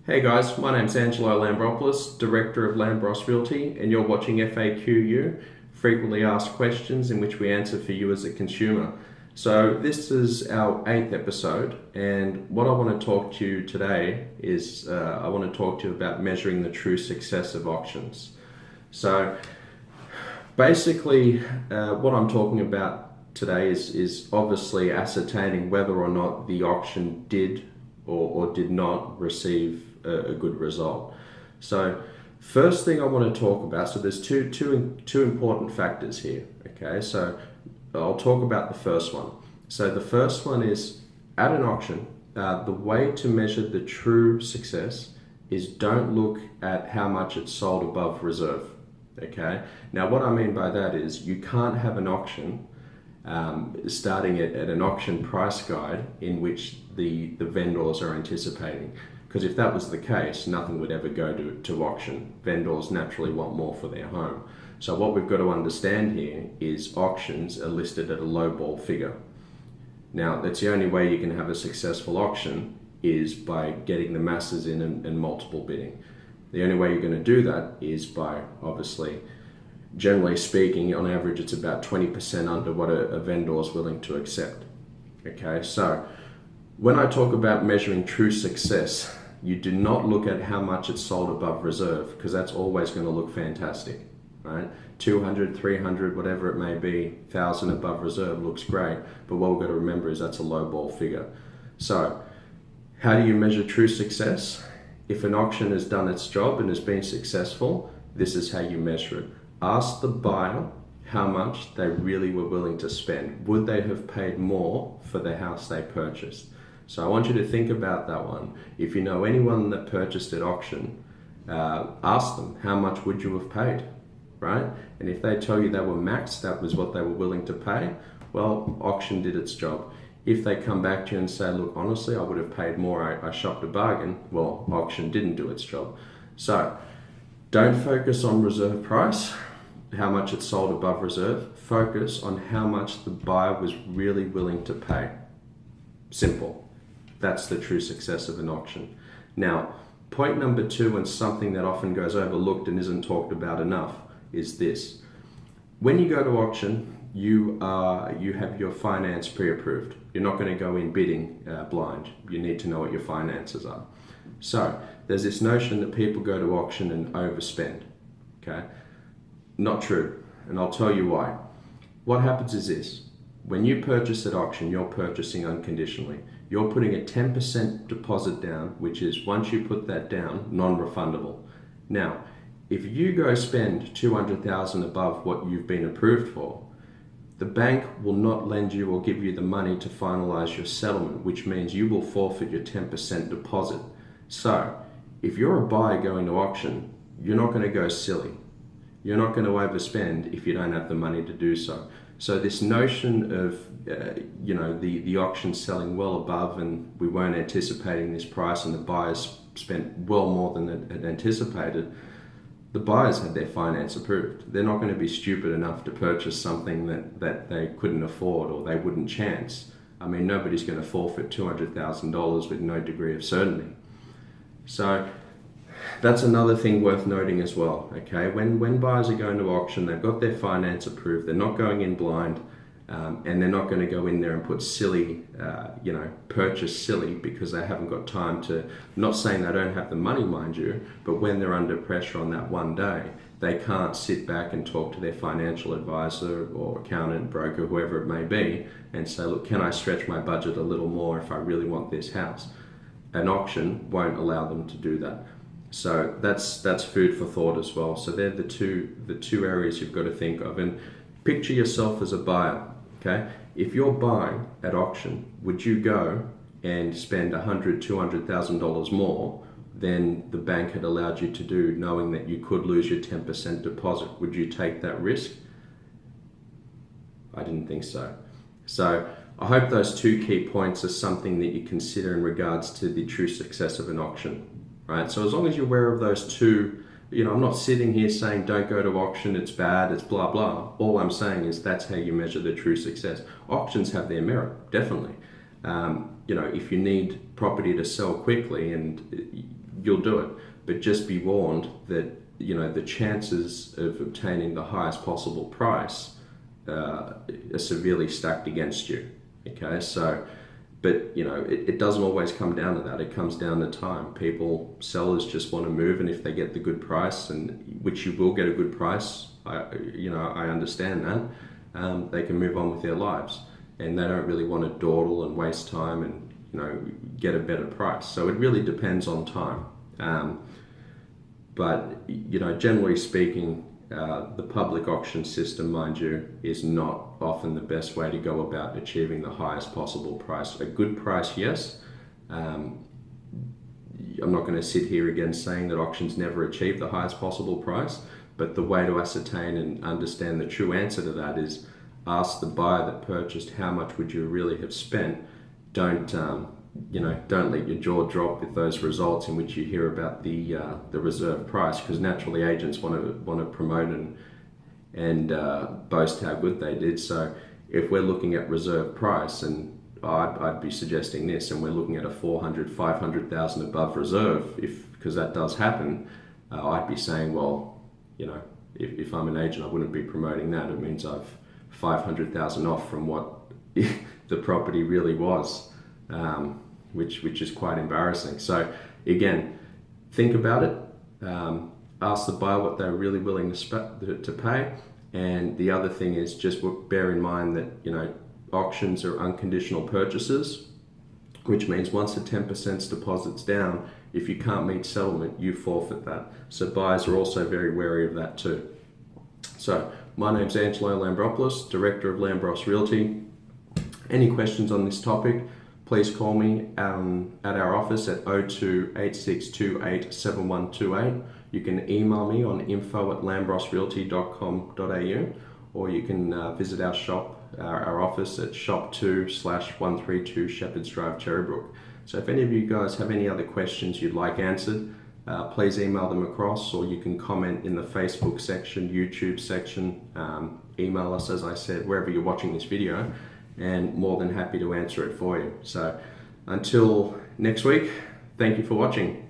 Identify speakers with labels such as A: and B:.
A: Hey guys, my name's Angelo Lambropoulos, Director of Lambros Realty, and you're watching FAQu, Frequently Asked Questions, in which we answer for you as a consumer. So this is our 8th episode, and what I want to talk to you today is I want to talk to you about measuring the true success of auctions. So basically what I'm talking about today is obviously ascertaining whether or not the auction did or did not receive a good result. So first thing I want to talk about, so there's two important factors here. Okay, so I'll talk about the first one. So the first one is at an auction, the way to measure the true success is don't look at how much it's sold above reserve. Okay, now what I mean by that is you can't have an auction starting at an auction price guide in which the vendors are anticipating. Because if that was the case, nothing would ever go to auction. Vendors naturally want more for their home. So what we've got to understand here is auctions are listed at a low ball figure. Now, that's the only way you can have a successful auction is by getting the masses in and multiple bidding. The only way you're going to do that is by, obviously, generally speaking, on average, it's about 20% under what a vendor is willing to accept. Okay, so when I talk about measuring true success, you do not look at how much it's sold above reserve, because that's always going to look fantastic, right? 200, 300, whatever it may be, 1,000 above reserve looks great, but what we've got to remember is that's a low ball figure. So how do you measure true success? If an auction has done its job and has been successful, this is how you measure it. Ask the buyer how much they really were willing to spend. Would they have paid more for the house they purchased? So I want you to think about that one. If you know anyone that purchased at auction, ask them, how much would you have paid, right? And if they tell you they were maxed, that was what they were willing to pay, well, auction did its job. If they come back to you and say, look, honestly, I would have paid more, I shopped a bargain, well, auction didn't do its job. So don't focus on reserve price, how much it's sold above reserve. Focus on how much the buyer was really willing to pay. Simple. That's the true success of an auction. Now, point number 2, and something that often goes overlooked and isn't talked about enough, is this. When you go to auction, you have your finance pre-approved. You're not going to go in bidding blind. You need to know what your finances are. So there's this notion that people go to auction and overspend. Okay? Not true, and I'll tell you why. What happens is this. When you purchase at auction, you're purchasing unconditionally. You're putting a 10% deposit down, which is, once you put that down, non-refundable. Now, if you go spend $200,000 above what you've been approved for, the bank will not lend you or give you the money to finalize your settlement, which means you will forfeit your 10% deposit. So, if you're a buyer going to auction, you're not going to go silly. You're not going to overspend if you don't have the money to do so. So this notion of, the auction selling well above and we weren't anticipating this price and the buyers spent well more than had anticipated, the buyers had their finance approved. They're not going to be stupid enough to purchase something that they couldn't afford or they wouldn't chance. I mean, nobody's going to forfeit $200,000 with no degree of certainty. So that's another thing worth noting as well, okay? When buyers are going to auction, they've got their finance approved, they're not going in blind, and they're not going to go in there and put purchase silly because they haven't got time to, not saying they don't have the money, mind you, but when they're under pressure on that one day, they can't sit back and talk to their financial advisor or accountant, broker, whoever it may be, and say, look, can I stretch my budget a little more if I really want this house? An auction won't allow them to do that. So that's food for thought as well. So they're the two areas you've got to think of. And picture yourself as a buyer, okay? If you're buying at auction, would you go and spend $100,000, $200,000 more than the bank had allowed you to do, knowing that you could lose your 10% deposit? Would you take that risk? I didn't think so. So I hope those 2 key points are something that you consider in regards to the true success of an auction. Right, so as long as you're aware of those 2, I'm not sitting here saying don't go to auction, it's bad, it's blah blah. All I'm saying is that's how you measure the true success. Auctions have their merit, definitely. If you need property to sell quickly and you'll do it. But just be warned that, the chances of obtaining the highest possible price are severely stacked against you. Okay, so, but it doesn't always come down to that. It comes down to time. Sellers just want to move, and if they get the good price, and which you will get a good price, I understand that, they can move on with their lives, and they don't really want to dawdle and waste time and get a better price. So it really depends on time. But generally speaking, the public auction system, mind you, is not often the best way to go about achieving the highest possible price. A good price, yes. I'm not going to sit here again saying that auctions never achieve the highest possible price, but the way to ascertain and understand the true answer to that is ask the buyer that purchased, how much would you really have spent? Don't let your jaw drop with those results in which you hear about the reserve price, because naturally agents want to promote and boast how good they did. So if we're looking at reserve price, and I'd be suggesting this, and we're looking at a 400, 500,000 above reserve, because that does happen, I'd be saying, well, if I'm an agent, I wouldn't be promoting that. It means I've 500,000 off from what the property really was. Which is quite embarrassing. So again, think about it. Ask the buyer what they're really willing to pay. And the other thing is just bear in mind that auctions are unconditional purchases, which means once the 10% deposit's down, if you can't meet settlement, you forfeit that. So buyers are also very wary of that too. So my name's Angelo Lambropoulos, Director of Lambros Realty. Any questions on this topic, please call me at our office at 02-8628-7128. You can email me on info@lambrosrealty.com.au, or you can visit our office at shop 2/132 Shepherds Drive, Cherrybrook. So if any of you guys have any other questions you'd like answered, please email them across, or you can comment in the Facebook section, YouTube section, email us, as I said, wherever you're watching this video, and more than happy to answer it for you. So until next week, thank you for watching.